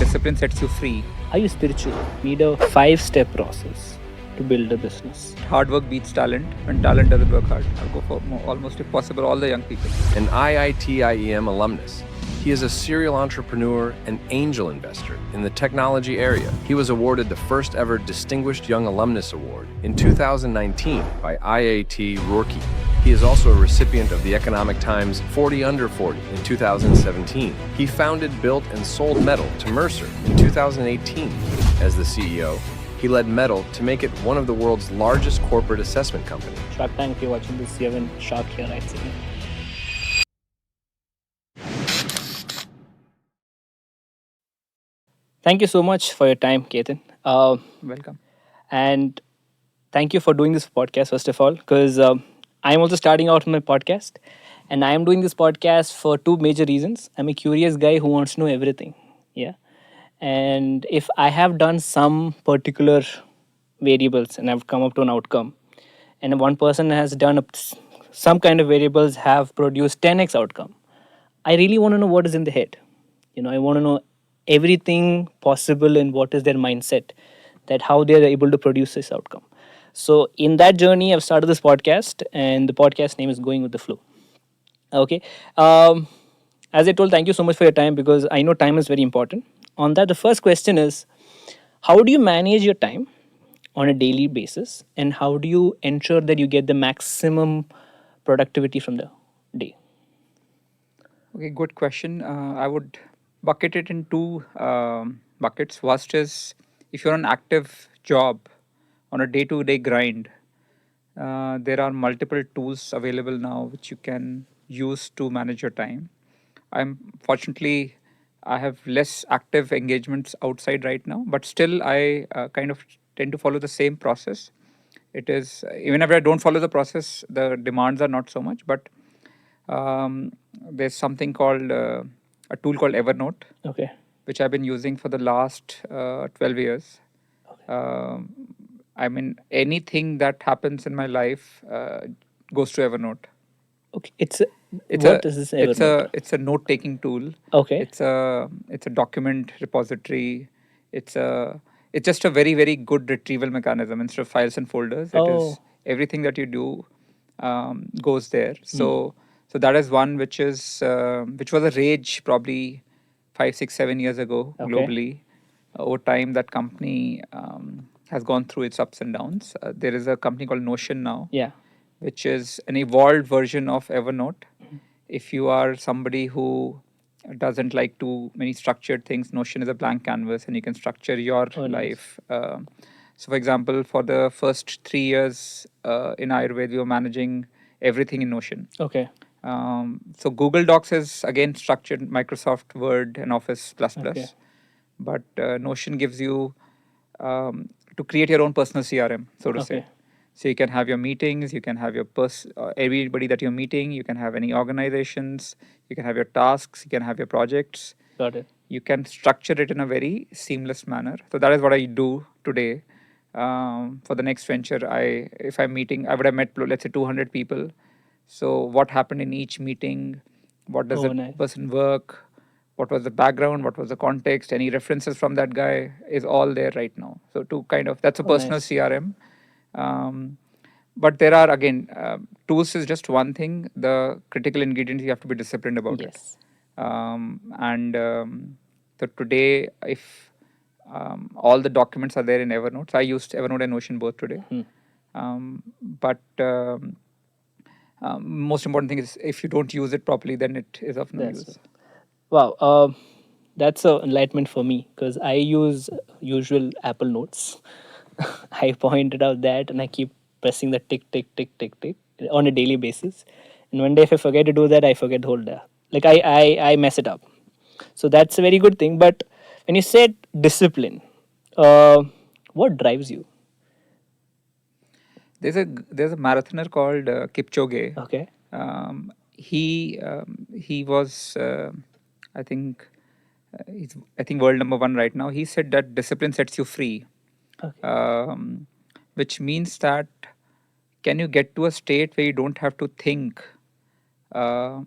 discipline sets you free. Are you spiritual? Need a 5-step process to build a business. Hard work beats talent. When talent doesn't work hard, I'll go for almost if possible all the young people. An IIT-IEM alumnus. He is a serial entrepreneur and angel investor in the technology area. He was awarded the first ever Distinguished Young Alumnus Award in 2019 by IIT Roorkee. He is also a recipient of the Economic Times 40 Under 40 in 2017. He founded, built, and sold Metal to Mercer in 2018. As the CEO, he led Metal to make it one of the world's largest corporate assessment companies. Shark Tank, if you're watching this, you have a shark here, right? Sitting. Thank you so much for your time, Ketan. Welcome. And thank you for doing this podcast, first of all, because I'm also starting out my podcast. And I am doing this podcast for two major reasons. I'm a curious guy who wants to know everything. Yeah. And if I have done some particular variables and I've come up to an outcome, and one person has done some kind of variables have produced 10x outcome, I really want to know what is in the head. I want to know everything possible and what is their mindset, that how they are able to produce this outcome. So in that journey, I've started this podcast, and the podcast name is Going with the Flow. Okay. As I told, thank you so much for your time, because I know time is very important. On that, the first question is, how do you manage your time on a daily basis, and how do you ensure that you get the maximum productivity from the day? Okay, good question. I would bucket it in two buckets. First is if you're on an active job on a day-to-day grind, there are multiple tools available now which you can use to manage your time. Fortunately, I have less active engagements outside right now, but still I kind of tend to follow the same process. It is, even if I don't follow the process, the demands are not so much, but there's something called a tool called Evernote, Okay. which I've been using for the last 12 years. I mean, anything that happens in my life goes to Evernote. Okay. What is this It's Evernote? it's a note taking tool. Okay. It's a document repository. It's just a very good retrieval mechanism. Instead of files and folders, it is everything that you do goes there. So that is one which which was a rage probably 5, 6, 7 years ago globally. Over time, that company has gone through its ups and downs. There is a company called Notion now, Yeah. which is an evolved version of Evernote. If you are somebody who doesn't like too many structured things, Notion is a blank canvas and you can structure your life. So, for example, for the first 3 years in Ayurveda, we were managing everything in Notion. Okay. So, Google Docs is again structured Microsoft Word and Office++. Okay. But Notion gives you to create your own personal CRM, so to say. So you can have your meetings, you can have your everybody that you're meeting, you can have any organizations, you can have your tasks, you can have your projects. Got it. You can structure it in a very seamless manner. So that is what I do today. For the next venture, if I'm meeting, I would have met, let's say, 200 people. So what happened in each meeting? What does that person work? What was the background? What was the context? Any references from that guy is all there right now. So that's a personal CRM. But there are, again, tools is just one thing. The critical ingredients, you have to be disciplined about it. So today, if all the documents are there in Evernote, so I used Evernote and Notion both today. But most important thing is if you don't use it properly, then it is of no use. Wow, that's an enlightenment for me, because I use usual Apple Notes. I pointed out that, and I keep pressing the tick on a daily basis. And one day, if I forget to do that, I forget the whole day. Like I mess it up. So that's a very good thing. But when you said discipline, what drives you? There's a marathoner called Kipchoge. Okay. He was I think he's world number 1 right now. He said that discipline sets you free. Okay. Which means that can you get to a state where you don't have to think of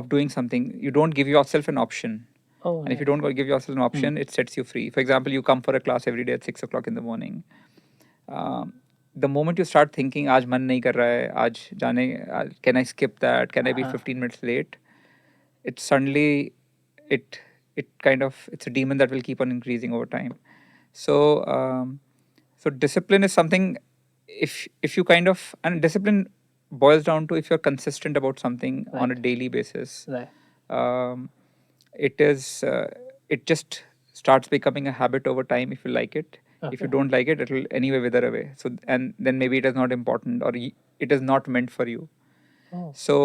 doing something? You don't give yourself an option. Oh, And if you nice. don't give yourself an option, it sets you free. For example, you come for a class every day at 6 o'clock in the morning. Um, the moment you start thinking, "Aaj man nahi kar raha hai, aaj jane, can I skip that? Can I be 15 minutes late?" It suddenly, it it's a demon that will keep on increasing over time. So so discipline is something. If you kind of, and discipline boils down to, if you're consistent about something on a Right. daily basis, Right. um, it is it just starts becoming a habit over time if you like it. If you Okay. don't like it, it will anyway wither away. So, and then maybe it is not important, or it is not meant for you. Oh. So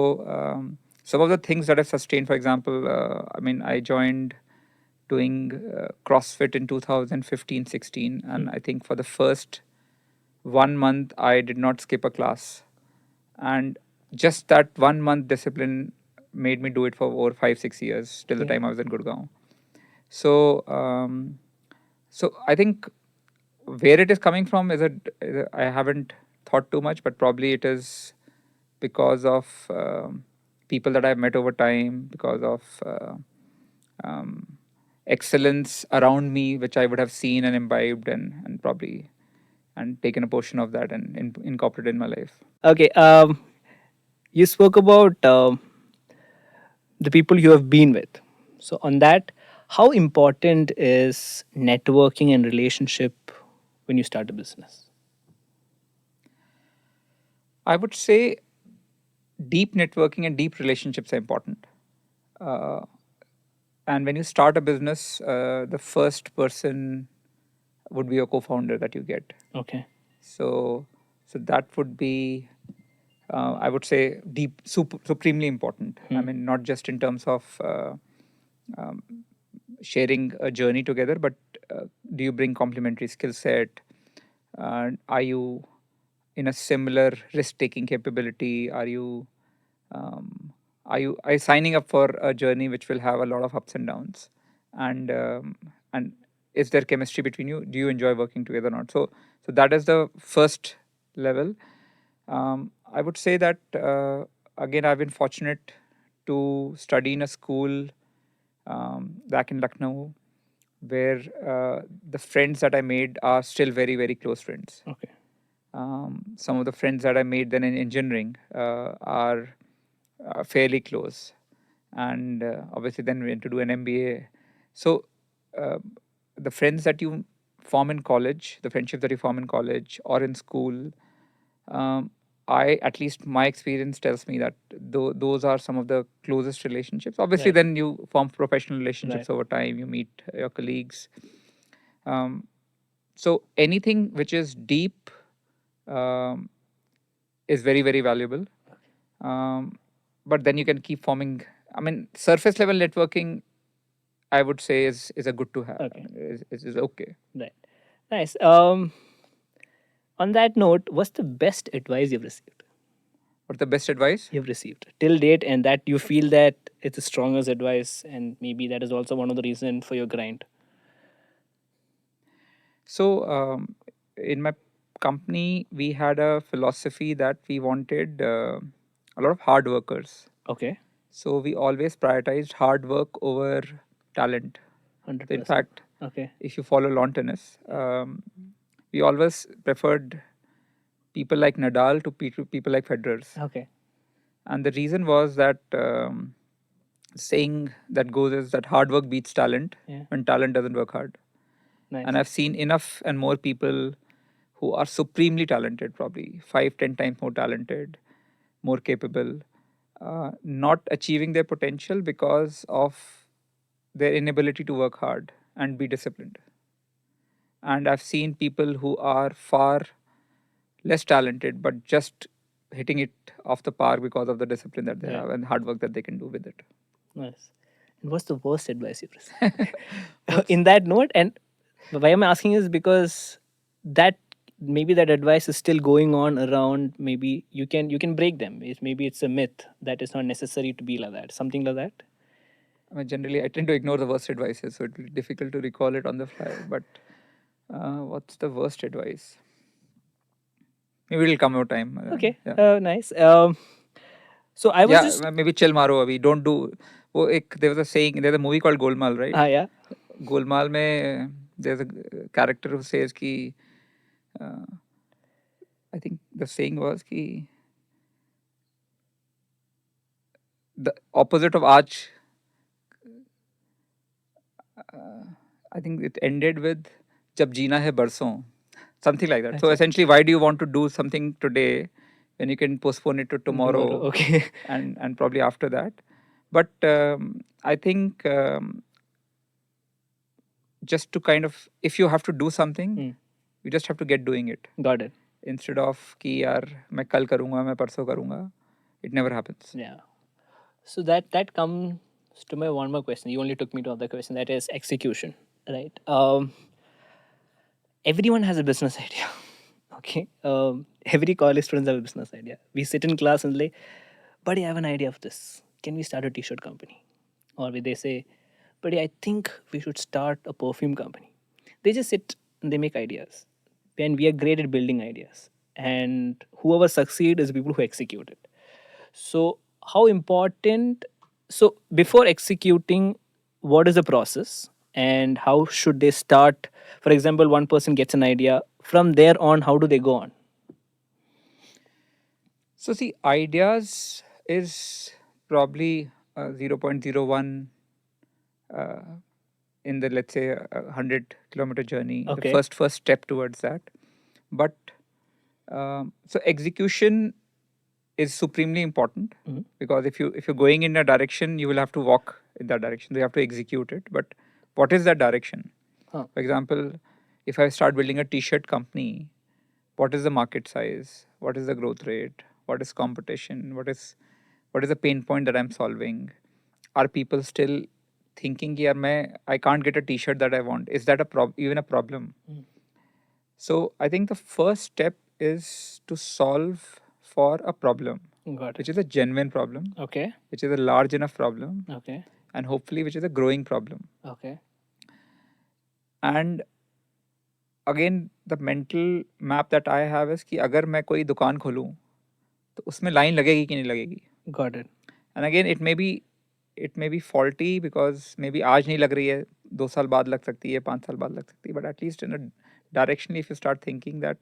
some of the things that I've sustained, for example, I mean, I joined doing CrossFit in 2015-16, and I think for the first 1 month I did not skip a class, and just that 1 month discipline made me do it for over 5-6 years till the Okay. time I was in Gurgaon. So so I think where it is coming from I haven't thought too much, but probably it is because of people that I've met over time, because of excellence around me, which I would have seen and imbibed, and probably and taken a portion of that and incorporated in my life. Okay. You spoke about the people you have been with. So on that, how important is networking and relationship when you start a business? I would say deep networking and deep relationships are important. Uh, and when you start a business, the first person would be your co-founder that you get. Okay. So, so that would be, I would say, supremely important. I mean, not just in terms of um, sharing a journey together, but do you bring complementary skill set? Are you in a similar risk-taking capability? Um, are you signing up for a journey which will have a lot of ups and downs? And is there chemistry between you? Do you enjoy working together or not? So that is the first level. I would say that again, I've been fortunate to study in a school back in Lucknow, where the friends that I made are still very, very close friends. Okay. Some of the friends that I made then in engineering are fairly close, and obviously then went to do an MBA. So uh, the friends that you form in college, the friendship that you form in college or in school, um, at least my experience tells me that those are some of the closest relationships. Obviously, Right. then you form professional relationships Right. over time. You meet your colleagues. Um, so anything which is deep um, is very, very valuable. Um, but then you can keep forming. I mean, surface level networking, I would say, is a good to have. I Okay. mean, is okay. Right. Nice. On that note, what's the best advice you've received? What's the best advice? You've received till date, and that you feel that it's the strongest advice, and maybe that is also one of the reason for your grind. So, in my company, we had a philosophy that we wanted a lot of hard workers. Okay. So, we always prioritized hard work over talent. So in 100%. fact, Okay. if you follow lawn tennis, we always preferred people like Nadal to people like Federers. Okay. And the reason was that saying that goes is that hard work beats talent Yeah. when talent doesn't work hard. Nice. And I've seen enough and more people who are supremely talented, probably 5-10 times more talented, more capable, not achieving their potential because of their inability to work hard and be disciplined. And I've seen people who are far less talented but just hitting it off the park because of the discipline that they Right. have and hard work that they can do with it. Nice. And what's the worst advice you've received? In that note, and why I'm asking is because that maybe that advice is still going on around. Maybe you can break them. Maybe it's a myth that it's not necessary to be like that. Something like that. I mean, generally, I tend to ignore the worst advices, so it will be difficult to recall it on the fly. But what's the worst advice? Maybe it'll come over time. Okay. Yeah. Nice. So I was Yeah, just maybe chill maro abhi. Don't do वो एक there was a saying, there's a movie called Golmaal, right? Yeah. Golmaal में there's a character who says कि uh, I think the saying was कि the opposite of आज I think it ended with जब जीना है बरसों, something like that. So Acha. essentially, why do you want to do something today when you can postpone it to tomorrow, Okay. and probably after that? But I think just to kind of, if you have to do something, you just have to get doing it Got it. instead of कि यार मैं कल करूँगा, मैं परसों करूँगा. It never happens. Yeah. So that comes to my one more question. You only took me to another question. That is execution, right? Everyone has a business idea. Okay. Every college students have a business idea. We sit in class and like, buddy, I have an idea of this. Can we start a t-shirt company? Or they say, buddy, I think we should start a perfume company. They just sit and they make ideas. And we are great at building ideas. And whoever succeed is the people who execute it. So how important, so before executing, what is the process and how should they start? For example, one person gets an idea. From there on, how do they go on? So see, ideas is probably 0.01 in the, let's say, 100-kilometer journey, the Okay. first step towards that. But so execution is supremely important, because if you're going in a direction, you will have to walk in that direction. So you have to execute it. But what is that direction? Huh. For example, if I start building a t-shirt company, what is the market size? What is the growth rate? What is competition? What is the pain point that I'm solving? Are people still thinking, yeah, I can't get a t-shirt that I want? Is that even a problem? So I think the first step is to solve for a problem, Got which it. is a genuine problem, Okay. which is a large enough problem, Okay. and hopefully which is a growing problem. Okay. And again, the mental map that I have is कि अगर मैं कोई दुकान खोलूँ तो उसमें line लगेगी कि नहीं लगेगी. Got it. And again, it may be faulty because maybe आज नहीं लग रही है, 2 साल बाद लग सकती है, 5 साल बाद लग सकती है. But at least in a directionally, if you start thinking that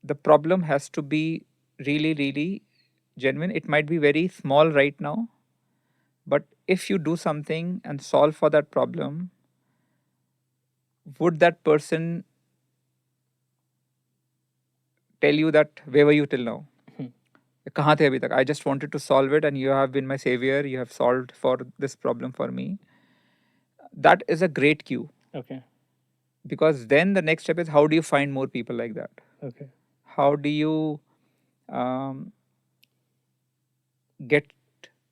the problem has to be really, really genuine. It might be very small right now, but if you do something and solve for that problem, would that person tell you that where were you till now? कहाँ थे अभी तक? I just wanted to solve it and you have been my savior. You have solved for this problem for me. That is a great cue, Okay. because then the next step is, how do you find more people like that? Okay. How do you get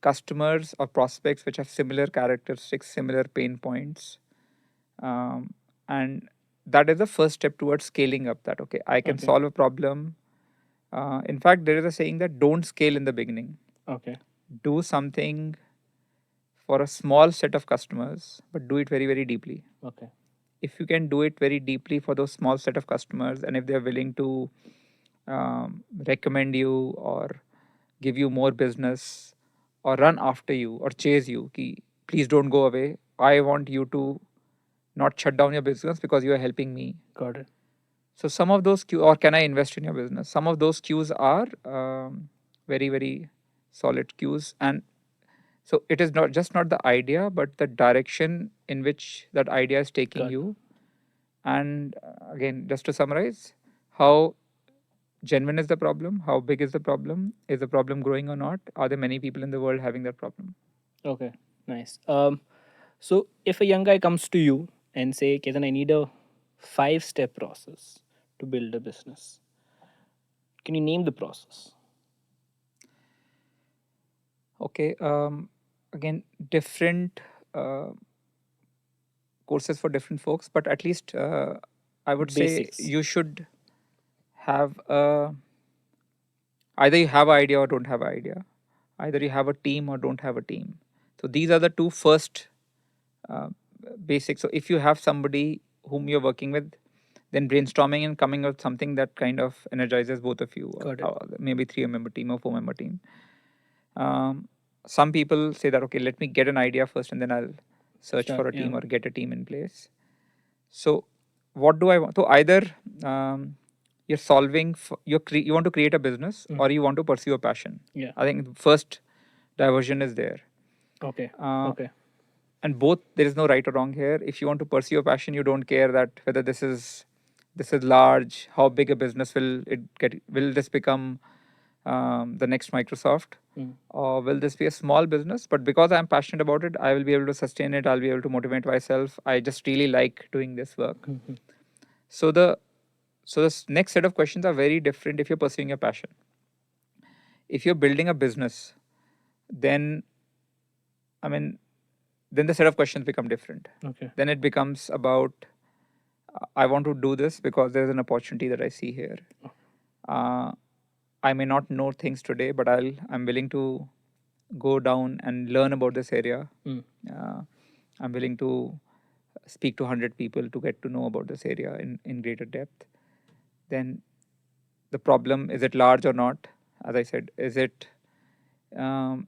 customers or prospects which have similar characteristics, similar pain points? And that is the first step towards scaling up, that, okay, I can Okay. solve a problem. In fact, there is a saying that don't scale in the beginning. Okay. Do something for a small set of customers, but do it very, very deeply. Okay. If you can do it very deeply for those small set of customers, and if they're willing to recommend you or give you more business or run after you or chase you, ki, please don't go away. I want you to not shut down your business because you are helping me. Got it. So some of those cues, or can I invest in your business? Some of those cues are very, very solid cues. And so it is not just not the idea, but the direction in which that idea is taking Got it. you. And again, just to summarize, how genuine is the problem? How big is the problem? Is the problem growing or not? Are there many people in the world having that problem? Okay. Nice. So if a young guy comes to you and say, Ketan, I need a 5-step process to build a business, can you name the process? Okay. Again, different courses for different folks, but at least I would Basics. say you should have either you have an idea or don't have an idea. Either you have a team or don't have a team. So these are the two first basics. So if you have somebody whom you're working with, then brainstorming and coming up with something that kind of energizes both of you. Got it. Maybe 3-member team or 4-member team. some people say that, okay, let me get an idea first and then I'll search Start, for a yeah. team or get a team in place. So what do I want? So either you're solving, you want to create a business or you want to pursue a passion. Yeah. I think the first diversion is there. Okay. Uh, Okay. and both, there is no right or wrong here. If you want to pursue a passion, you don't care that whether this is large, how big a business will it get, will this become the next Microsoft, or will this be a small business, but because I'm passionate about it, I will be able to sustain it, I'll be able to motivate myself, I just really like doing this work. So the next set of questions are very different if you're pursuing a passion. If you're building a business, then I mean, then the set of questions become different. Okay. Then it becomes about I want to do this because there's an opportunity that I see here. I may not know things today, but I'm willing to go down and learn about this area. I'm willing to speak to 100 people to get to know about this area in greater depth. Then the problem, is it large or not? As I said, is it um,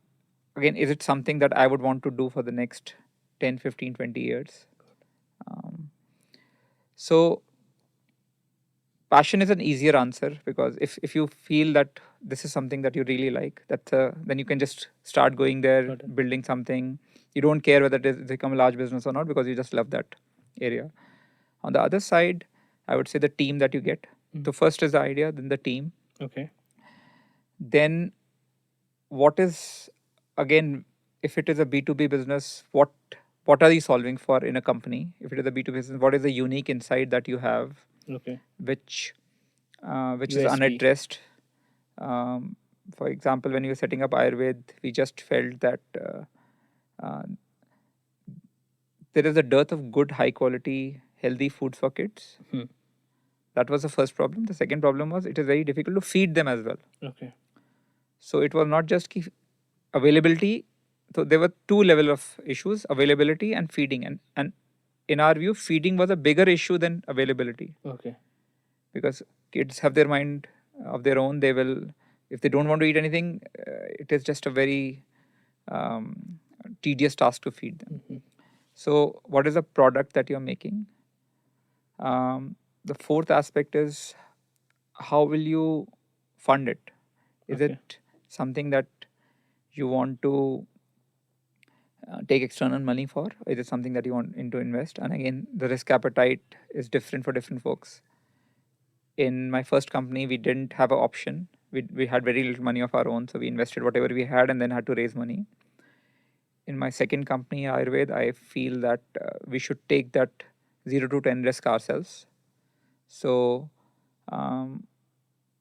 again, is it something that I would want to do for the next 10, 15, 20 years? So passion is an easier answer, because if you feel that this is something that you really like, then you can just start going there, Got it. building something. You don't care whether it's become a large business or not, because you just love that area. On the other side, I would say the team that you get. So first is the idea, then the team. Okay. Then what is, again, if it is a B2B business, what are you solving for in a company? If it is a B2B business, what is the unique insight that you have, Okay. which is USP. unaddressed? For example, when we were setting up Ayurved, we just felt that uh, there is a dearth of good, high quality, healthy foods for kids. That was the first problem. The second problem was it is very difficult to feed them as well. Okay. So it was not just availability. So there were two level of issues: availability and feeding. And in our view, feeding was a bigger issue than availability, Okay. because kids have their mind of their own. They will, if they don't want to eat anything, it is just a very tedious task to feed them. So what is the product that you're making? The fourth aspect is, how will you fund it? Is Okay. it something that you want to take external money for? Is it something that you want to invest? And again, the risk appetite is different for different folks. In my first company, we didn't have an option. We had very little money of our own, so we invested whatever we had and then had to raise money. In my second company, Ayurved, I feel that we should take that 0 to 10 risk ourselves. So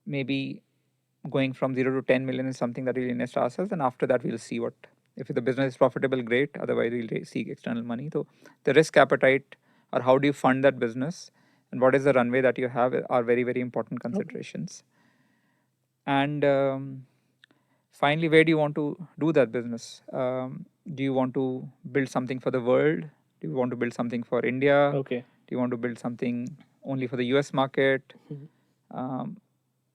maybe going from 0 to 10 million is something that we'll invest ourselves, and after that we'll see what, if the business is profitable, great, otherwise we'll seek external money. So the risk appetite, or how do you fund that business, and what is the runway that you have, are very, very important considerations. And finally, where do you want to do that business? Do you want to build something for the world? Do you want to build something for India? Okay. Do you want to build something only for the US market?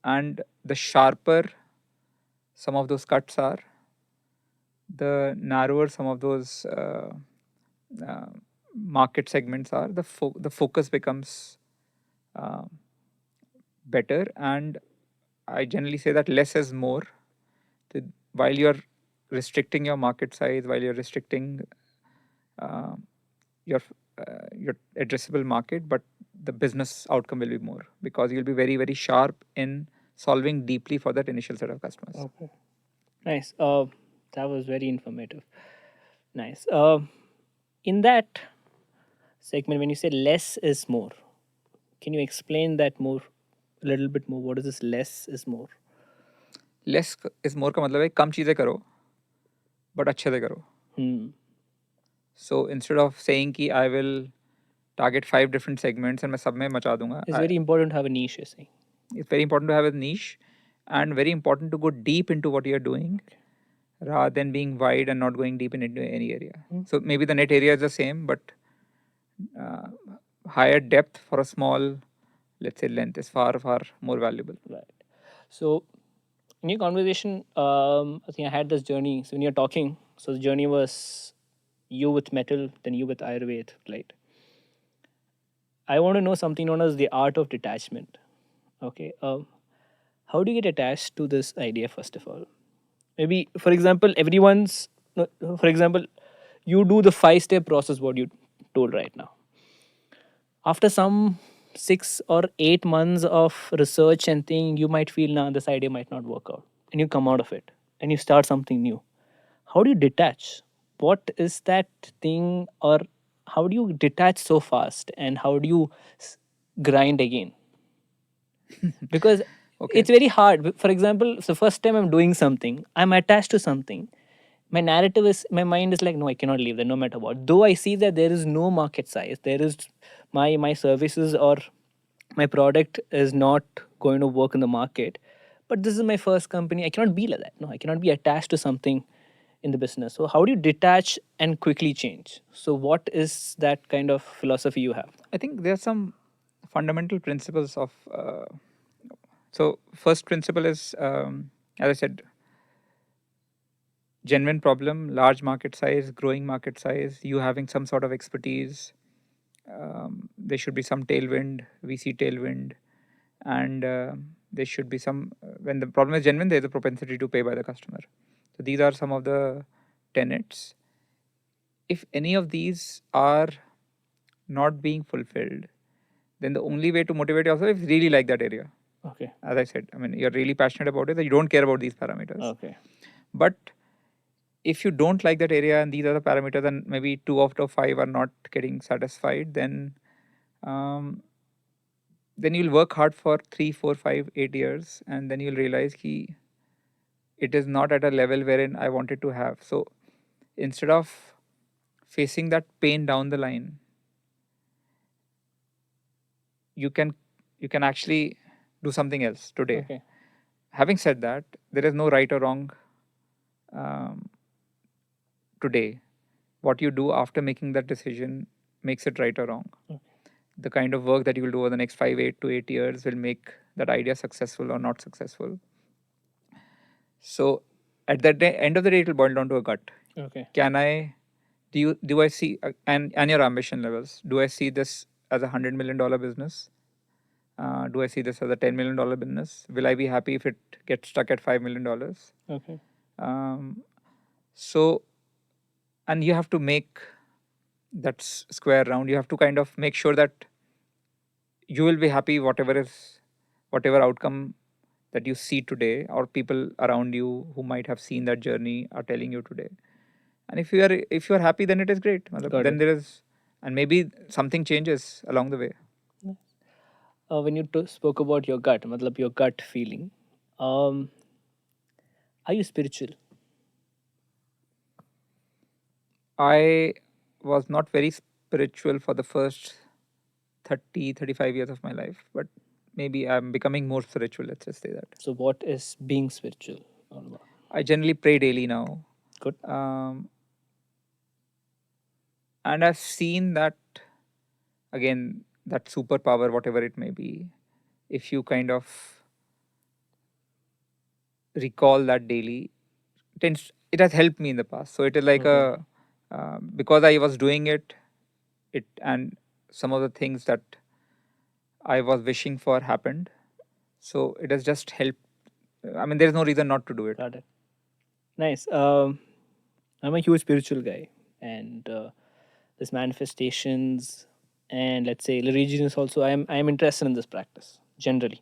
And the sharper some of those cuts are, the narrower some of those uh, market segments are, the focus becomes better. And I generally say that less is more. While you're restricting your market size, while you're restricting uh, your your addressable market, but the business outcome will be more, because you'll be very, very sharp in solving deeply for that initial set of customers. Okay. Nice. That was very informative. Nice. In that segment, when you say less is more, can you explain that more, a little bit more? What is this less is more? Less is more का मतलब है कम चीज़ें करो but अच्छे से करो. So instead of saying कि I will target 5 different segments and मैं सब में मचा दूंगा. It's very important to have a niche, you're saying. It's very important to have a niche, and very important to go deep into what you're doing, rather than being wide and not going deep into any area. So maybe the net area is the same, but higher depth for a small, let's say, length is far, far more valuable. Right. So In your conversation, I think I had this journey. So when you're talking, so the journey was you with metal, then you with Ayurveda, right? I want to know something known as the art of detachment. Okay. How do you get attached to this idea, first of all? Maybe, for example, no, for example, you do the 5 step process, what you told right now. After some 6 or 8 months of research and thing, you might feel, now this idea might not work out. And you come out of it and you start something new. How do you detach? What is that thing, or how do you detach so fast, and how do you grind again? Because Okay. it's very hard. For example, so first time I'm doing something, I'm attached to something. My narrative is, my mind is like, no, I cannot leave that no matter what. Though I see that there is no market size, there is my services or my product is not going to work in the market, but this is my first company. I cannot be like that. No, I cannot be attached to something in the business. So how do you detach and quickly change? So what is that kind of philosophy you have? I think there are some fundamental principles of. So first principle is, as I said, genuine problem, large market size, growing market size, you having some sort of expertise. There should be some tailwind, VC tailwind, and there should be some. When the problem is genuine, there's a propensity to pay by the customer. So these are some of the tenets. If any of these are not being fulfilled, then the only way to motivate yourself is really like that area. Okay. As I said, I mean, you're really passionate about it, that you don't care about these parameters. Okay. But if you don't like that area and these are the parameters, and maybe 2 out of 5 are not getting satisfied, um, then you'll work hard for 3, 4, 5, 8 years, and then you'll realize ki it is not at a level wherein I wanted to have. So instead of facing that pain down the line, you can you can actually do something else today. Okay. Having said that, there is no right or wrong um, today. What you do after making that decision makes it right or wrong. Okay. The kind of work that you will do over the next 5 to 8 years will make that idea successful or not successful. So at that end of the day, it will boil down to a gut. Okay. Can I do I see and your ambition levels? Do I see this as $100 million business? Do I see this as a $10 million business? Will I be happy if it gets stuck at $5 million? Okay. Um, so, and you have to make that square round. You have to kind of make sure that you will be happy whatever outcome that you see today, or people around you who might have seen that journey are telling you today. And if you are happy, then it is great. Got Then it. there is, and maybe something changes along the way. When you spoke about your gut, matlab your gut feeling, um, are you spiritual? I was not very spiritual for the first 30, 35 years of my life, but maybe I'm becoming more spiritual. Let's just say that. So what is being spiritual all about? I generally pray daily now. Good. Um, and I've seen that, again, that superpower, whatever it may be, if you kind of recall that daily, it has helped me in the past. So it is like Okay. a because I was doing it, and some of the things that I was wishing for happened. So it has just helped. I mean, there is no reason not to do it. Got it. Nice. I'm a huge spiritual guy, and this manifestations and, let's say, religion is also. I am interested in this practice generally.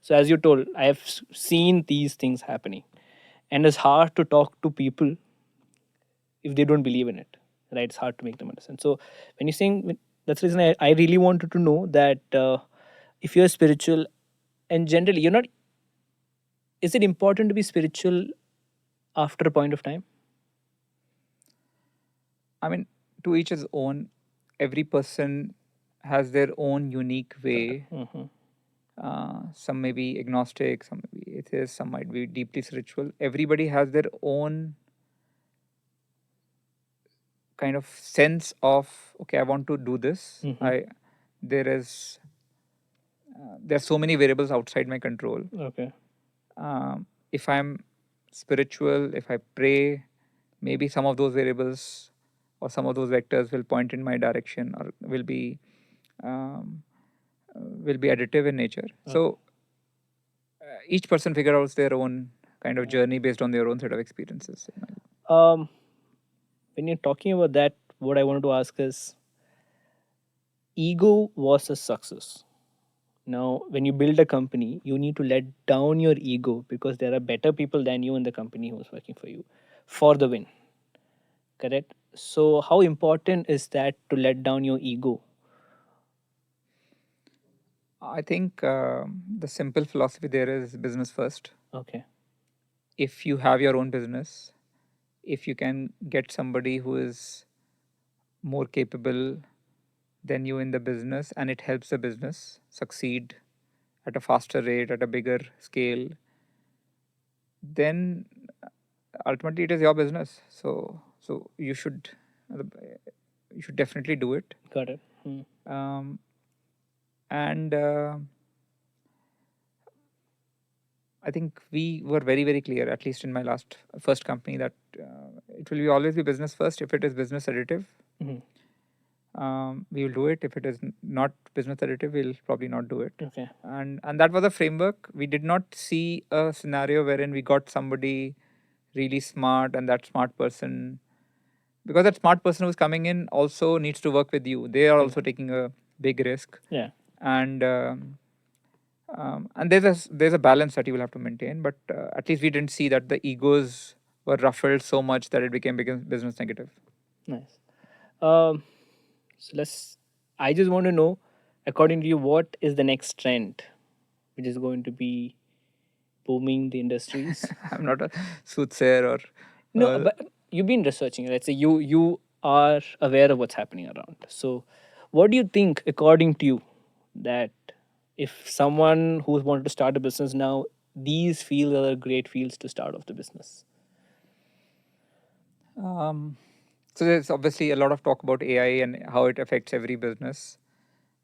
So as you told, I have seen these things happening, and it's hard to talk to people if they don't believe in it. Right? It's hard to make them understand. So when you're saying, that's the reason I really wanted to know that if you're spiritual, and generally you're not. Is it important to be spiritual after a point of time? I mean, to each his own. Every person has their own unique way. Mm-hmm. Some may be agnostic, some may be atheist, some might be deeply spiritual. Everybody has their own kind of sense of, okay, I want to do this. Mm-hmm. There is there are so many variables outside my control. Okay. Um, if I'm spiritual, if I pray, maybe some of those variables or some of those vectors will point in my direction or um, will be additive in nature. So each person figure out their own kind of journey based on their own set of experiences. Um, when you're talking about that, what I wanted to ask is ego versus success. Now, when you build a company, you need to let down your ego because there are better people than you in the company who's working for you for the win. Correct? So, how important is that to let down your ego? I think the simple philosophy there is business first. Okay. If you have your own business, if you can get somebody who is more capable than you in the business and it helps the business succeed at a faster rate, at a bigger scale, then ultimately it is your business. So you should definitely do it. Got it. Um, and I think we were very, very clear, at least in my first company, that it will always be business first. If it is business additive, we will do it. If it is not business additive, we'll probably not do it. Okay. And that was a framework. We did not see a scenario wherein we got somebody really smart, and that smart person, because that smart person who's coming in also needs to work with you. They are also taking a big risk. Yeah. And there's a balance that you will have to maintain. But at least we didn't see that the egos were ruffled so much that it became business negative. Nice. So let's. I just want to know, according to you, what is the next trend, which is going to be booming the industries? I'm not a soothsayer or No, but you've been researching. Let's say you are aware of what's happening around. So, what do you think, according to you, that if someone who wanted to start a business now, these fields are great fields to start off the business? So there's obviously a lot of talk about AI and how it affects every business.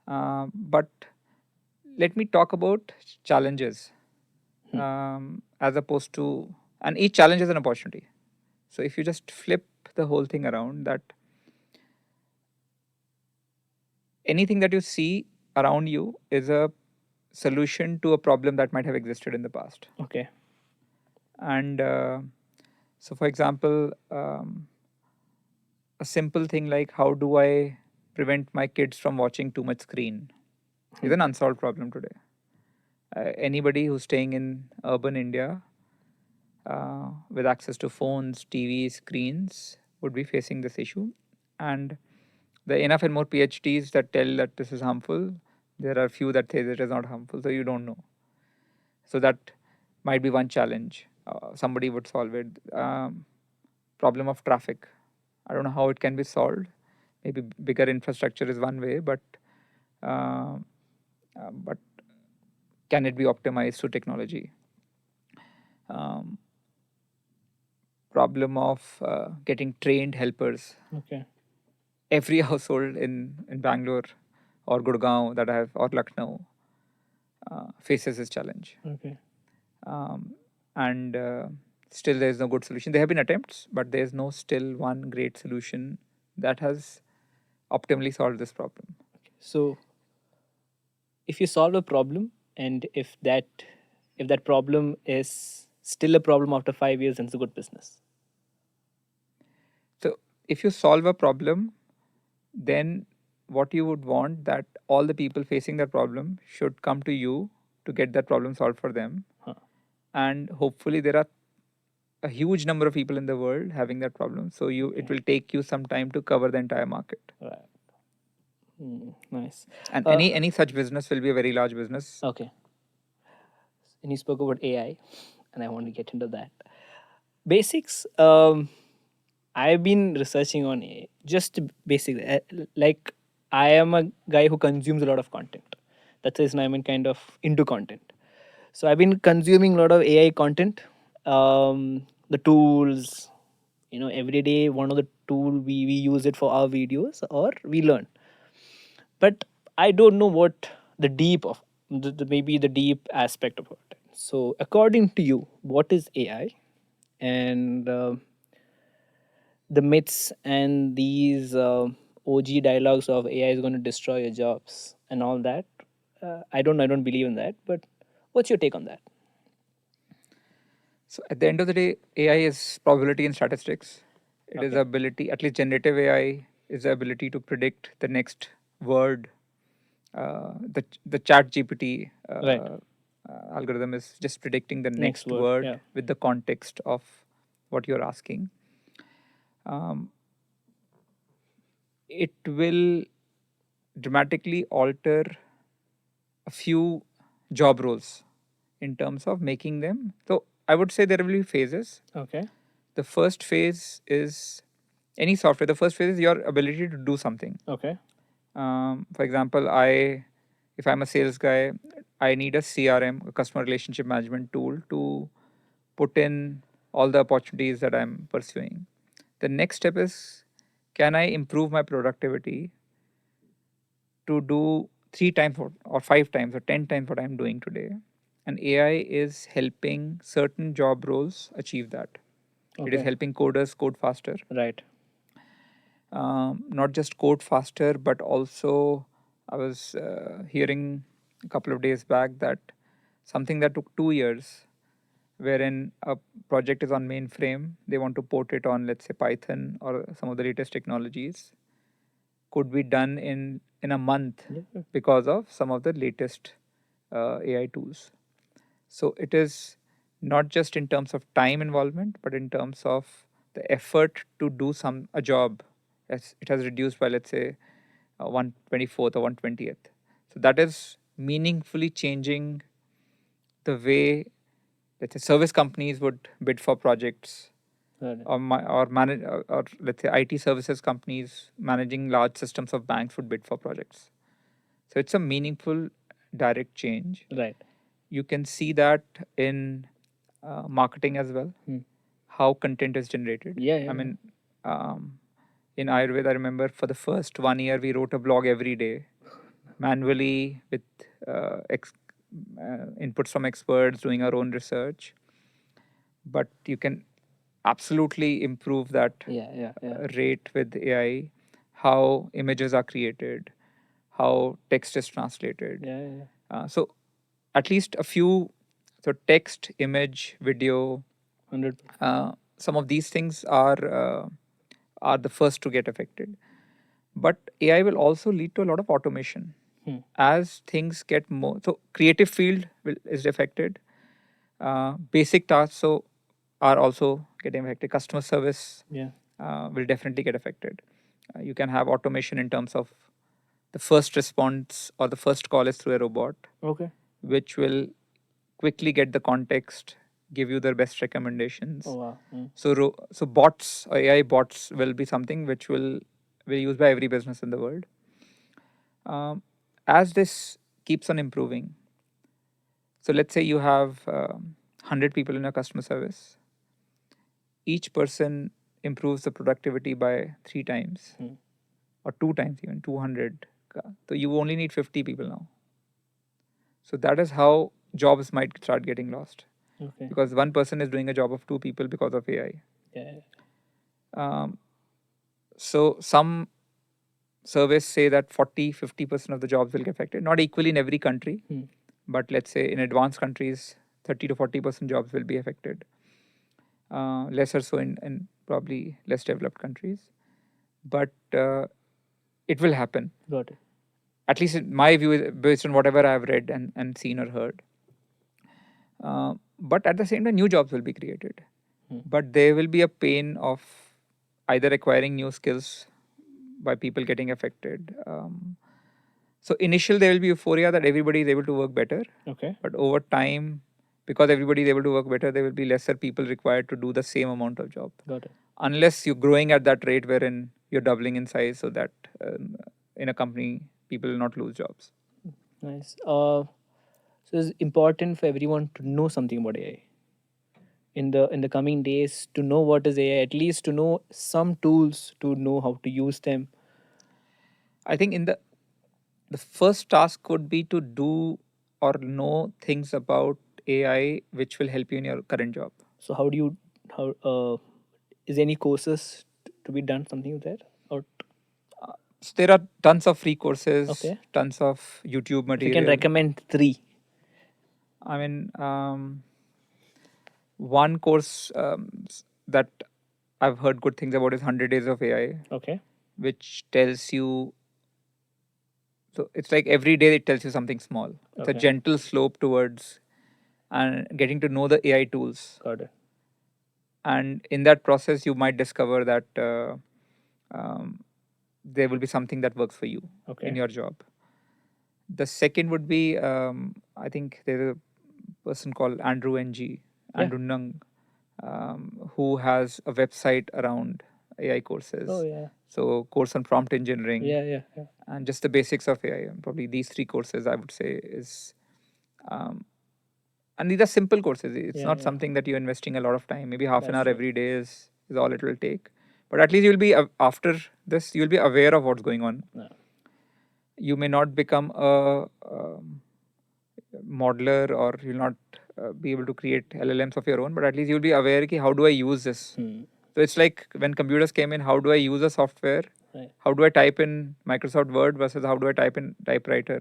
But let me talk about challenges as opposed to, and each challenge is an opportunity. So if you just flip the whole thing around, that anything that you see around you is a solution to a problem that might have existed in the past. Okay. And so, for example, a simple thing like how do I prevent my kids from watching too much screen is an unsolved problem today. Anybody who's staying in urban India with access to phones, TV, screens would be facing this issue. And there are enough and more PhDs that tell that this is harmful. There are few that say it is not harmful, so you don't know. So that might be one challenge. Somebody would solve it. Problem of traffic. I don't know how it can be solved. Maybe bigger infrastructure is one way, but can it be optimized through technology? Problem of getting trained helpers. Okay. Every household in Bangalore or Gurgaon that I have, or Lucknow, faces this challenge. Okay. And still there is no good solution. There have been attempts, but there is no still one great solution that has optimally solved this problem. So, if you solve a problem, and if that problem is still a problem after 5 years, then it's a good business. So if you solve a problem, then what you would want that all the people facing that problem should come to you to get that problem solved for them. And hopefully there are a huge number of people in the world having that problem. So it will take you some time to cover the entire market. Right. Nice. And any such business will be a very large business. Okay. And you spoke about AI, and I want to get into that. Basics. I've been researching on AI. Just basic. Like I am a guy who consumes a lot of content. That's the reason I'm kind of into content. So I've been consuming a lot of AI content. The tools, every day one of the tool we use it for our videos or we learn. But I don't know what the deep of maybe the deep aspect of it. So, according to you, what is AI? And the myths and these OG dialogues of AI is going to destroy your jobs and all that. I don't believe in that. But what's your take on that? So at the end of the day, AI is probability and statistics. It is Okay. ability, at least generative AI is the ability to predict the next word. The chat GPT Right. algorithm is just predicting the Next next word. word Yeah. with the context of what you're asking. Um, it will dramatically alter a few job roles in terms of making them. So I would say there will be phases. Okay. The first phase is any software. The first phase is your ability to do something. Okay. For example, if I'm a sales guy, I need a CRM, a customer relationship management tool, to put in all the opportunities that I'm pursuing. The next step is, can I improve my productivity to do 3 times or 5 times or 10 times what I'm doing today? And AI is helping certain job roles achieve that. It is Okay. helping coders code faster. Right. Not just code faster, but also I was hearing a couple of days back that something that took 2 years, wherein a project is on mainframe, they want to port it on, let's say, Python or some of the latest technologies, could be done in a month Yeah. because of some of the latest AI tools. So it is not just in terms of time involvement, but in terms of the effort to do a job. As it has reduced by, let's say, 1/24th or 1/20th. So that is meaningfully changing the way, let's say, service companies would bid for projects, Right. or manage, or let's say IT services companies managing large systems of banks would bid for projects. So it's a meaningful direct change. Right. You can see that in marketing as well, Hmm. how content is generated. Yeah. I Yeah. mean, in Ayurveda, I remember for the first 1 year, we wrote a blog every day manually with inputs from experts, doing our own research. But you can absolutely improve that Yeah. Yeah. Yeah. rate with AI, how images are created, how text is translated. Yeah. Yeah. So at least a few, so text, image, video, 100. some of these things are the first to get affected. But AI will also lead to a lot of automation Hmm. as things get more. So creative field is affected. Basic tasks are also getting affected. Customer service Yeah. will definitely get affected. You can have automation in terms of the first response or the first call is through a robot, Okay. which will quickly get the context, give you the best Oh recommendations. wow. Hmm. So bots or AI bots will be something which will be used by every business in the world. As this keeps on improving, so let's say you have 100 people in your customer service. Each person improves the productivity by 3 times Hmm. or 2 times, even 200. So you only need 50 people now. So that is how jobs might start getting lost, Okay. because one person is doing a job of two people because of AI. Yeah. Um, so some surveys say that 40-50% of the jobs will get affected, not equally in every country, Hmm. but let's say in advanced countries, 30 to 40% jobs will be affected. Lesser so in probably less developed countries. But it will happen. Got it. At least in my view, based on whatever I've read and seen or heard. But at the same time, new jobs will be created. Hmm. But there will be a pain of either acquiring new skills by people getting affected. So initial there will be euphoria that everybody is able to work better, Okay. but over time, because everybody is able to work better, there will be lesser people required to do the same amount of job. Got it. Unless you're growing at that rate wherein you're doubling in size, so that in a company people will not lose jobs. Nice. So it's important for everyone to know something about AI in the coming days, to know what is AI, at least to know some tools, to know how to use them. I think in the first task would be to do or know things about AI which will help you in your current job. So how do you is there any courses to be done something with that or So there are tons of free courses, okay? tons of YouTube If you can material. recommend 3. I mean, one course that I've heard good things about is 100 Days of AI, Okay. which tells you. So it's like every day it tells you something small. It's a Okay. gentle slope towards and getting to know the AI tools. Got it. And in that process, you might discover that there will be something that works for you Okay. in your job. The second would be, I think there's a person called Andrew NG, Yeah. Andrew Nung, who has a website around AI courses. Oh yeah. So course on prompt engineering Yeah. and just the basics of AI. Probably these 3 courses I would say is, and these are simple courses. It's Yeah, not yeah. something that you're investing a lot of time. Maybe half an That's hour true. every day is all it will take. But at least you'll be after this, you'll be aware of what's going on. Yeah. You may not become a modeler, or you'll not be able to create LLMs of your own, but at least you'll be aware ki how do I use this. So it's like when computers came in, how do I use a software? Right. How do I type in Microsoft Word versus how do I type in typewriter?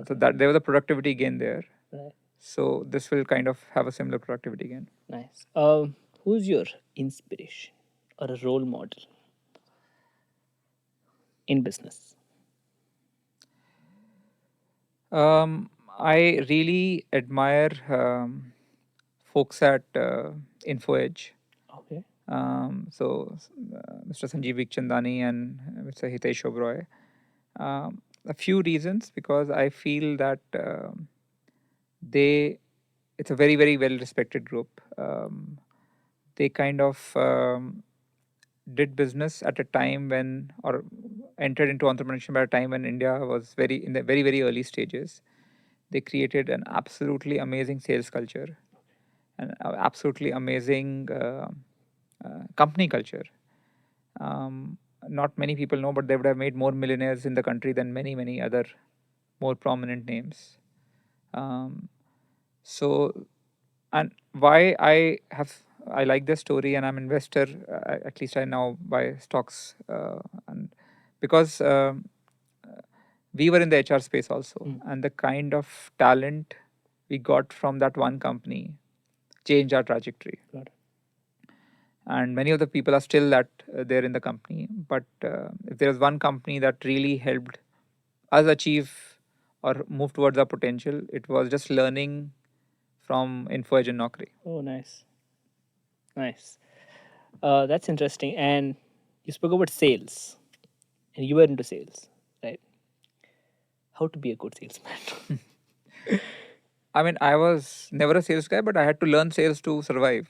So that there was a productivity gain there. Right. So this will kind of have a similar productivity gain. Nice. Who's your inspiration or a role model in business? I really admire folks at InfoEdge. Okay. Mr. Sanjeev Vikchandani and Mr. Hitesh Oberoi. A few reasons, because I feel that it's a very, very well respected group. They kind of did business at a time when, or entered into entrepreneurship at a time when India was in the very, very early stages. They created an absolutely amazing sales culture, an absolutely amazing company culture. Not many people know, but they would have made more millionaires in the country than many, many other more prominent names. Um, so, and why I like this story, and I'm an investor. At least I now buy stocks, and because we were in the HR space also, and the kind of talent we got from that one company changed our trajectory. Got it. And many of the people are still there in the company. But if there was one company that really helped us achieve or move towards our potential, it was just learning from InfoEdge and Naukri. Oh, nice. Nice. That's interesting. And you spoke about sales, and you were into sales, right? How to be a good salesman? I mean, I was never a sales guy, but I had to learn sales to survive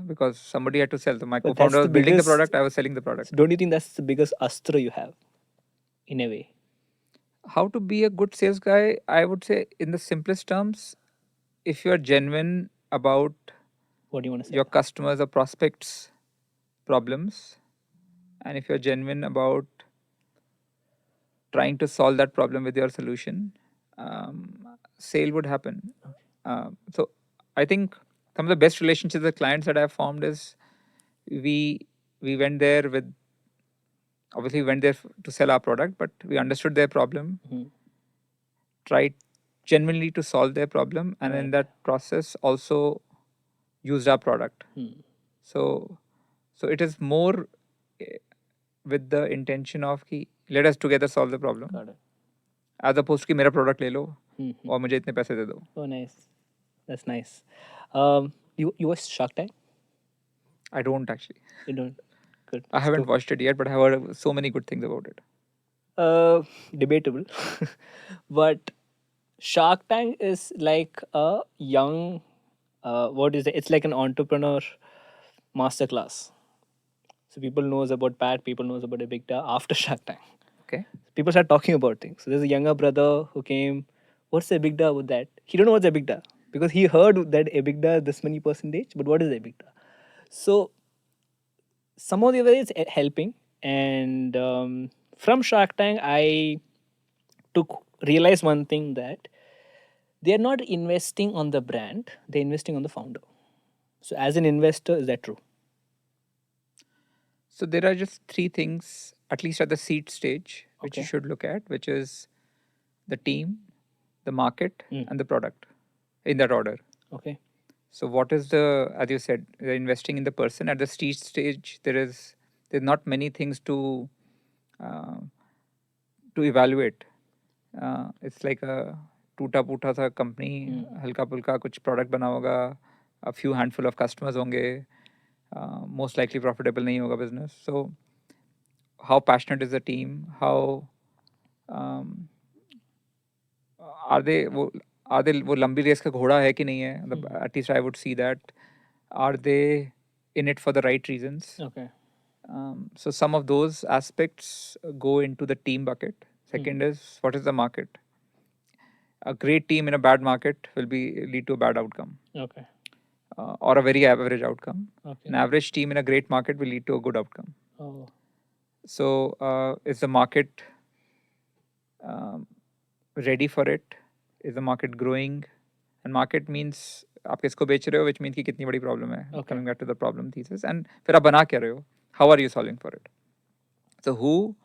because somebody had to sell. So my But that's co-founder was the building the biggest. product, I was selling the product. So don't you think that's the biggest astra you have, in a way? How to be a good sales guy? I would say, in the simplest terms, if you are genuine about What do you want to say? your customers or prospects' problems, and if you're genuine about trying to solve that problem with your solution, sale would happen. So I think some of the best relationships with clients that I've formed is we went there with, obviously we went there to sell our product, but we understood their problem, tried genuinely to solve their problem, and in that process also used our product. So it is more with the intention of कि let us together solve the problem, Got it. as opposed to कि मेरा product ले लो और मुझे इतने पैसे दे दो. Oh, nice. That's nice. You watched Shark Tank? I don't actually. You don't? Good. I haven't watched it yet, but I have heard so many good things about it. Debatable. But Shark Tank is like a young, what is it? It's like an entrepreneur masterclass. So people knows about Pat, people knows about EBITDA after Shark Tank. Okay. People start talking about things. So there's a younger brother who came. What's the EBITDA with that? He don't know what's EBITDA because he heard that EBITDA is this many percentage, but what is EBITDA? So somehow the other is helping. And from Shark Tank, I realized one thing, that they're not investing on the brand, they're investing on the founder. So as an investor, is that true? So there are just three things, at least at the seed stage, which you Okay. should look at, which is the team, the market, Mm. and the product, in that order. Okay. So what is the, as you said, they're investing in the person. At the seed stage, there's not many things uh, to evaluate. It's like a टूटा फूटा सा company, हल्का फुल्का कुछ product बना होगा, a few handful of customers होंगे, most likely profitable नहीं होगा business. So how passionate is the team? How um, are they वो लंबी रेस का घोड़ा है कि नहीं है? मतलब at least I would see that. Are they in it for the right reasons? Okay. So some of those aspects go into the team bucket. Second is, what is the market? A great team in a bad market will lead to a bad outcome, Okay. or a very average outcome. Okay. An average team in a great market will lead to a good outcome. Oh. So is the market um, ready for it? Is the market growing? And market means आप किसको बेच रहे हो, which means कि कितनी बड़ी problem है. Okay. Coming back to the problem thesis. And फिर आप बना क्या रहे हो? How are you solving for it? So who,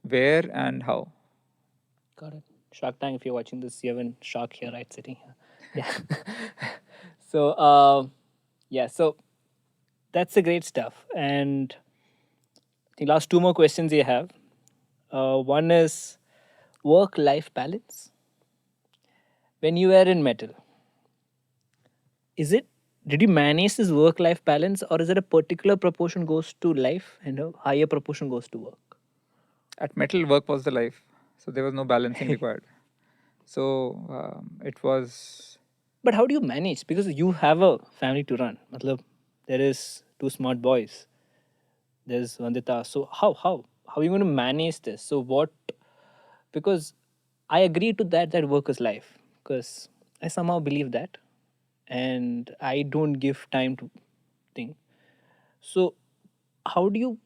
where, and how. Got it. Shark Tank, if you're watching this, you have a shark here, right, sitting here. Yeah. So, yeah, so that's the great stuff. And the last two more questions you have. One is work-life balance. When you were in metal, did you manage this work-life balance, or is it a particular proportion goes to life and a higher proportion goes to work? At metal, work was the life. So there was no balancing required. So it was. But how do you manage? Because you have a family to run. Matlab, there is two smart boys. There's Vandita. So how are you going to manage this? So what? Because I agree to that work is life. Because I somehow believe that, and I don't give time to think. So how do you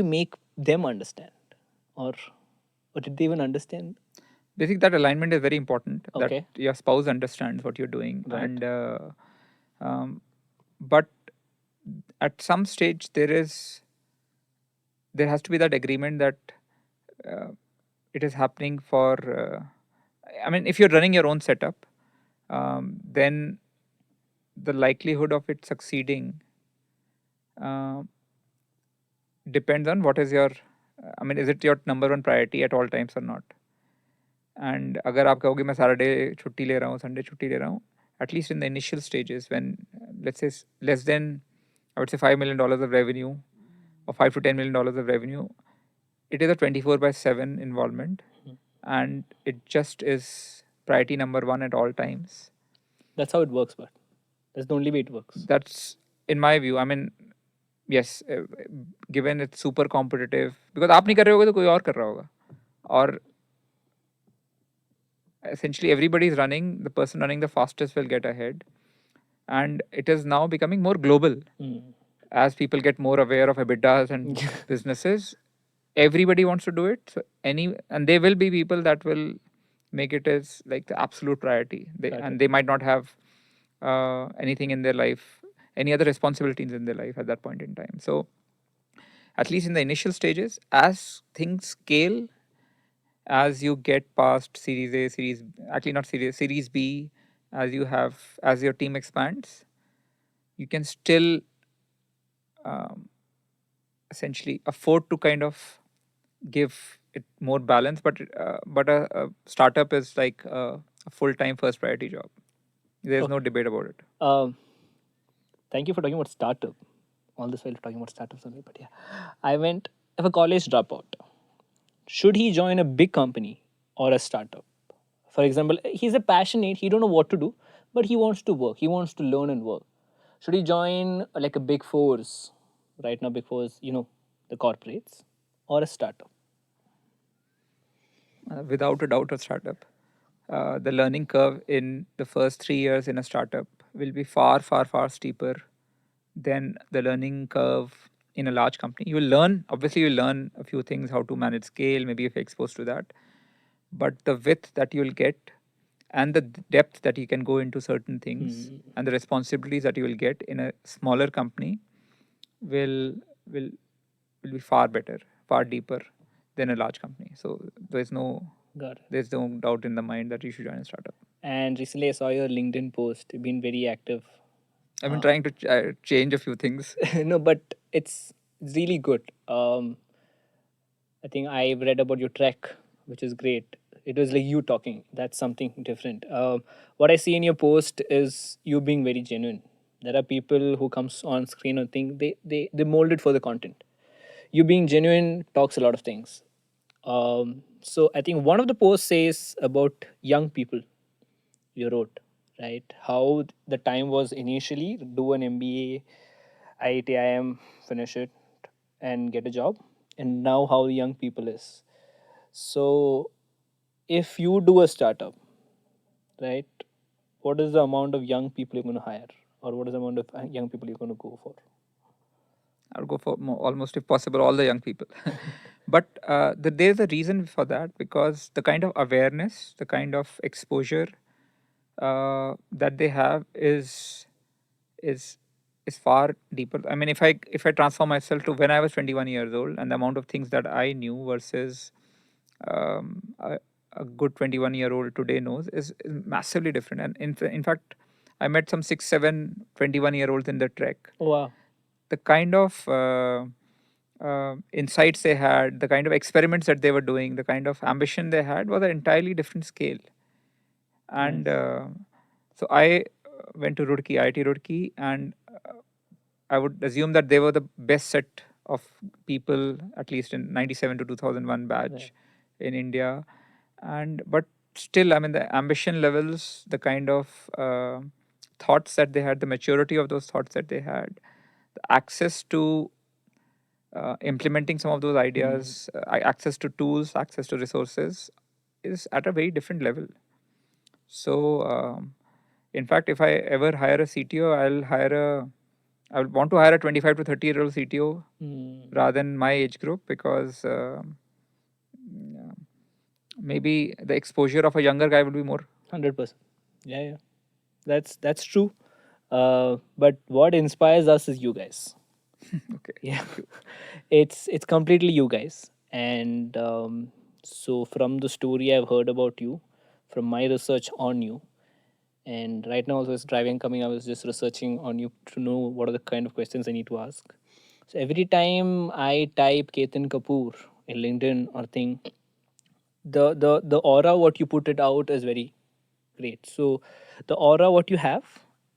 make them understand, or did they even understand? Basic that alignment is very important. Okay. That your spouse understands what you're doing, Right. and but at some stage there has to be that agreement that uh, it is happening for. I mean, if you're running your own setup, then the likelihood of it succeeding uh, depends on what is your. I mean, is it your number one priority at all times or not? And अगर आप कहोगे मैं Saturday छुट्टी ले रहा हूँ, Sunday छुट्टी ले रहा हूँ, at least in the initial stages when let's say less than I would say $5 million of revenue or $5 to $10 million of revenue, it is a 24/7 involvement, and it just is priority number one at all times. That's how it works, but that's the only way it works. That's in my view. I mean, yes, given it's super competitive, because आप नहीं कर रहे होगे तो कोई और कर रहा होगा, और essentially everybody is running, the person running the fastest will get ahead, and it is now becoming more global as people get more aware of EBITDAs and businesses. Everybody wants to do it, so and there will be people that will make it as like the absolute priority. And they might not have anything in their life, any other responsibilities in their life at that point in time. So at least in the initial stages, as things scale, as you get past series A, series B, as your team expands, you can still essentially afford to kind of give it more balance. But a startup is like a full-time first priority job. There's no debate about it. Thank you for talking about startup. All this while talking about startups only, but yeah, I went if a college dropout. Should he join a big company or a startup? For example, he's a passionate, he don't know what to do, but he wants to work, he wants to learn and work. Should he join like a big fours? Right now, big fours, the corporates, or a startup? Without a doubt, a startup. The learning curve in the first 3 years in a startup will be far, far, far steeper than the learning curve in a large company. Obviously, you'll learn a few things, how to manage scale, maybe if you're exposed to that. But the width that you'll get and the depth that you can go into certain things Hmm. and the responsibilities that you will get in a smaller company will will will be far better, far deeper than a large company. So Got it. there's no doubt in the mind that you should join a startup. And recently, I saw your LinkedIn post. You've been very active. I've been Uh, trying to change a few things. no, but it's really good. I think I've read about your trek, which is great. It was like you talking. That's something different. What I see in your post is you being very genuine. There are people who comes on screen and think they molded for the content. You being genuine talks a lot of things. So I think one of the posts says about young people you wrote, right? How the time was initially do an MBA, IIT, finish it, and get a job, and now how young people is. So if you do a startup, right, what is the amount of young people you're going to hire, or what is the amount of young people you're going to go for? I would go for almost, if possible, all the young people. But there's a reason for that, because the kind of awareness, the kind of exposure that they have is is far deeper. I mean, if I transform myself to when I was 21 years old, and the amount of things that I knew versus a good 21-year-old today knows is massively different. And in fact, I met some 6, 7, 21-year-olds in the trek. Oh, wow. The kind of insights they had, the kind of experiments that they were doing, the kind of ambition they had was an entirely different scale. And Nice. so I went to Roorkee, IIT Roorkee, and I would assume that they were the best set of people, at least in 97 to 2001 Right. batch in India. And but still, I mean, the ambition levels, the kind of thoughts that they had, the maturity of those thoughts that they had, the access to implementing some of those Hmm. ideas, access to tools, access to resources is at a very different level. So, in fact, if I ever hire a CTO, I would want to hire a 25 to 30-year-old CTO Hmm. rather than my age group, because yeah, maybe the exposure of a younger guy would be more. 100%. Yeah, yeah. That's true. But what inspires us is you guys. Okay, Yeah. thank you. It's completely you guys. And so from the story I've heard about you, from my research on you, and right now also as driving coming, I was just researching on you to know what are the kind of questions I need to ask. So every time I type Ketan Kapoor in LinkedIn or thing, the aura what you put it out is very great. So the aura what you have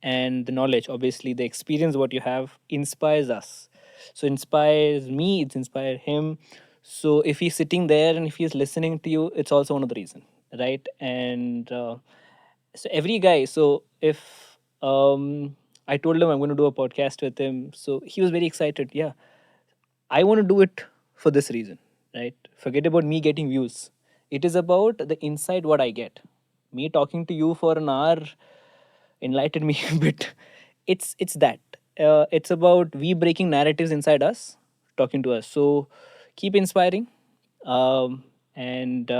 and the knowledge, obviously the experience what you have inspires us. So inspires me, it's inspired him. So if he's sitting there and if he's listening to you, it's also one of the reason, right? And so every guy. So if I told him I'm going to do a podcast with him, so he was very excited. Yeah, I want to do it for this reason, right? Forget about me getting views. It is about the insight what I get. Me talking to you for an hour enlightened me a bit. It's that. It's about we breaking narratives inside us, talking to us. So keep inspiring, and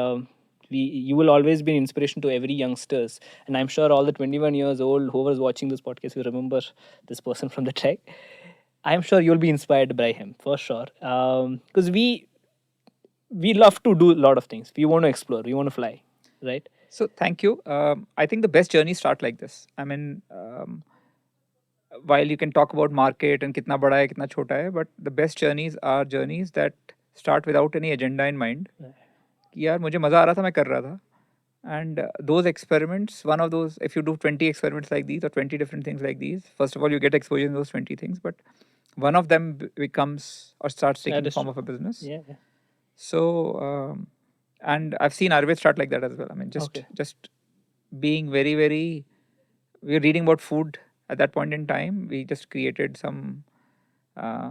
we you will always be an inspiration to every youngsters. And I'm sure all the 21 years old whoever's watching this podcast will remember this person from the track. I'm sure you'll be inspired by him for sure. Because we love to do a lot of things. We want to explore. We want to fly, right? So, thank you. I think the best journeys start like this. I mean, while you can talk about market and kitna bada hai, kitna chota hai, but the best journeys are journeys that start without any agenda in mind. कि यार मुझे मज़ा आ रहा था, मैं कर रहा था. And those experiments, one of those, if you do 20 experiments like these or 20 different things like these, first of all, you get exposure in those 20 things, but one of them becomes or starts taking That the is form true. of a business. Yeah. Yeah. So, and I've seen Arvid start like that as well. I mean, Okay. just being very, very, we were reading about food at that point in time. We just created some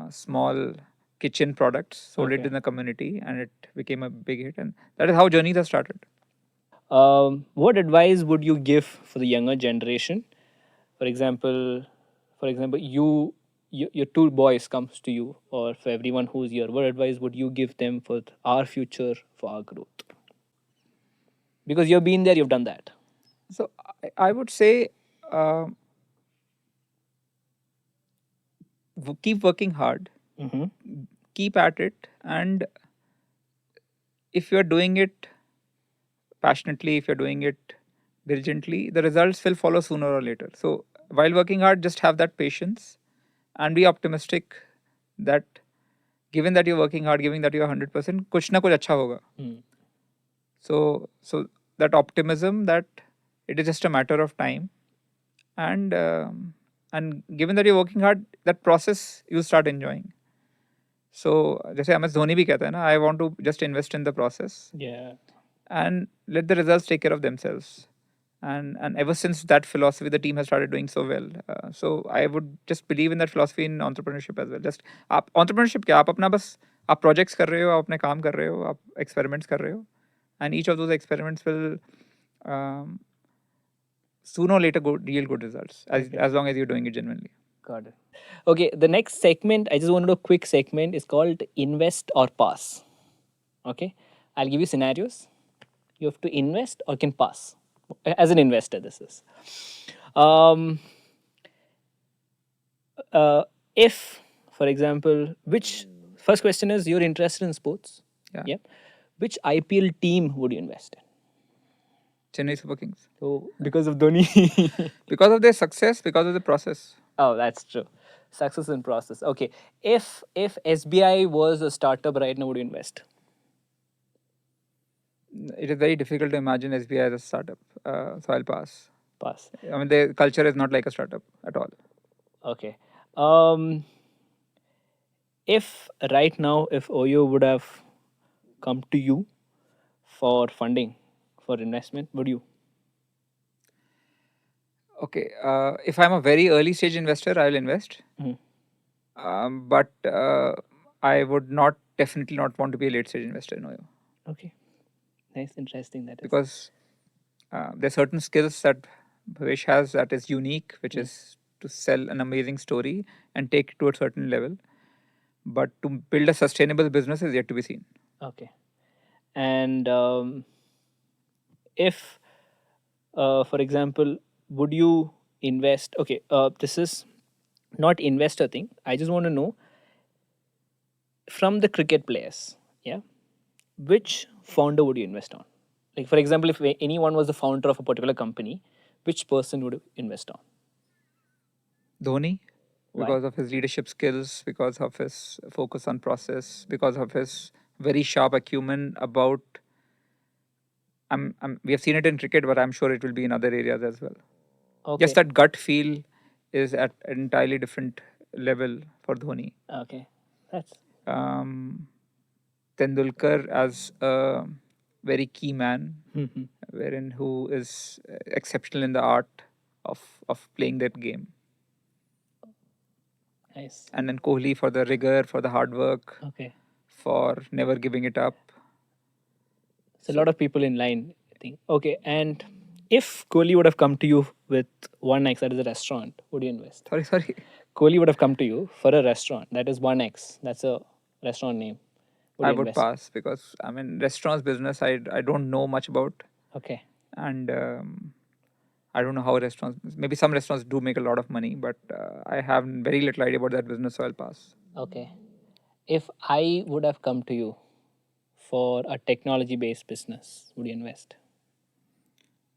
small kitchen products, sold it Okay. in the community, and it became a big hit. And that is how journeys have started. What advice would you give for the younger generation? For example, your two boys comes to you, or for everyone who's here, what advice would you give them for our future, for our growth? Because you've been there, you've done that. So I would say uh, keep working hard, Mm-hmm. keep at it, and if you're doing it passionately, if you're doing it diligently, the results will follow sooner or later. So while working hard, just have that patience and be optimistic that given that you're working hard, given that you're 100%, kuch na kuch acha hoga. Mm. So that optimism that it is just a matter of time, and given that you're working hard, that process you start enjoying. So जैसे M S Dhoni भी कहता है ना, I want to just invest in the process Yeah. and let the results take care of themselves. And ever since that philosophy, the team has started doing so well. So I would just believe in that philosophy in entrepreneurship as well. Just आप entrepreneurship क्या, आप अपना बस आप projects कर रहे हो, आप अपने काम कर रहे हो, आप experiments कर रहे हो, and each of those experiments will um, sooner or later go yield good results as long as you're doing it genuinely. Got it. Okay, the next segment, I just want to do a quick segment, is called invest or pass. Okay, I'll give you scenarios. You have to invest or can pass. As an investor, this is. Um, if, for example, which first question is you're interested in sports. Yeah. Yep. Which IPL team would you invest in? Chennai Super Kings. So because of Dhoni. Because of their success, because of the process. Oh, that's true. Success in process. Okay. If SBI was a startup right now, would you invest? It is very difficult to imagine SBI as a startup. So I'll pass. Pass. I mean, their culture is not like a startup at all. Okay. If right now, if OYO would have come to you for funding, for investment, would you? Okay. If I'm a very early stage investor, I'll invest. Mhm. But I would not definitely not want to be a late stage investor. No, Okay. Nice, interesting. That is. because there are certain skills that Bhavesh has that is unique, which is to sell an amazing story and take it to a certain level. But to build a sustainable business is yet to be seen. Okay. And if, for example, would you invest? Okay, this is not investor thing. I just want to know from the cricket players, yeah, which founder would you invest on? Like, for example, if anyone was the founder of a particular company, which person would you invest on? Dhoni, Why? because of his leadership skills, because of his focus on process, because of his very sharp acumen about. We have seen it in cricket, but I'm sure it will be in other areas as well. Okay. Just that gut feel is at an entirely different level for Dhoni. Okay. That's Um, Tendulkar as a very key man, wherein who is exceptional in the art of playing that game. nice. And then Kohli for the rigor, for the hard work, Okay. for never giving it up. So a lot of people in line, I think. Okay. And if Kohli would have come to you with 1x, that is a restaurant, would you invest? Sorry. Kohli would have come to you for a restaurant, that is 1x, that's a restaurant name. I would pass because I mean restaurants business I don't know much about, Okay. and I don't know how restaurants. Maybe some restaurants do make a lot of money, but I have very little idea about that business, so I'll pass. Okay. If I would have come to you for a technology based business, would you invest?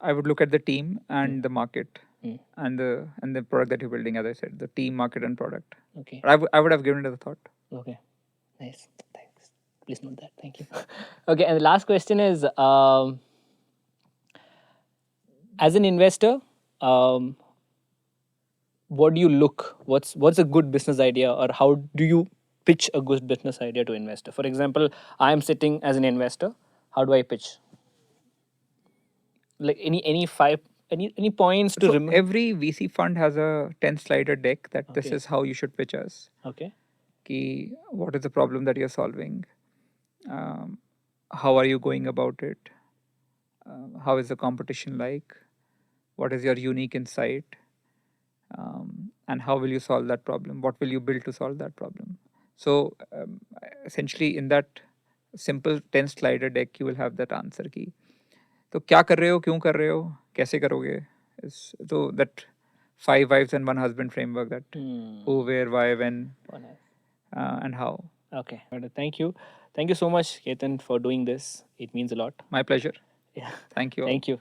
I would look at the team and the market Mm. and the product that you're building. As I said, the team, market, and product. Okay. But I would have given it a thought. Okay. Nice. Thanks. Please note that. Thank you. Okay. And the last question is as an investor, what do you look? What's a good business idea, or how do you pitch a good business idea to investor? For example, I am sitting as an investor. How do I pitch? Like any five any points to So remember? every VC fund has a 10 slider deck that this Okay. is how you should pitch us. Okay. Ki, what is the problem that you're solving? How are you going about it? How is the competition like? What is your unique insight? And how will you solve that problem? What will you build to solve that problem? So essentially, in that simple 10 slider deck, you will have that answer key. तो क्या कर रहे हो, क्यों कर रहे हो, कैसे करोगे, तो that 5 wives and 1 husband framework, that who, where, why, when, Oh, nice. and how. Okay. Thank you. Thank you so much, Ketan, for doing this. It means a lot. My pleasure. Yeah. Thank you all. Thank you.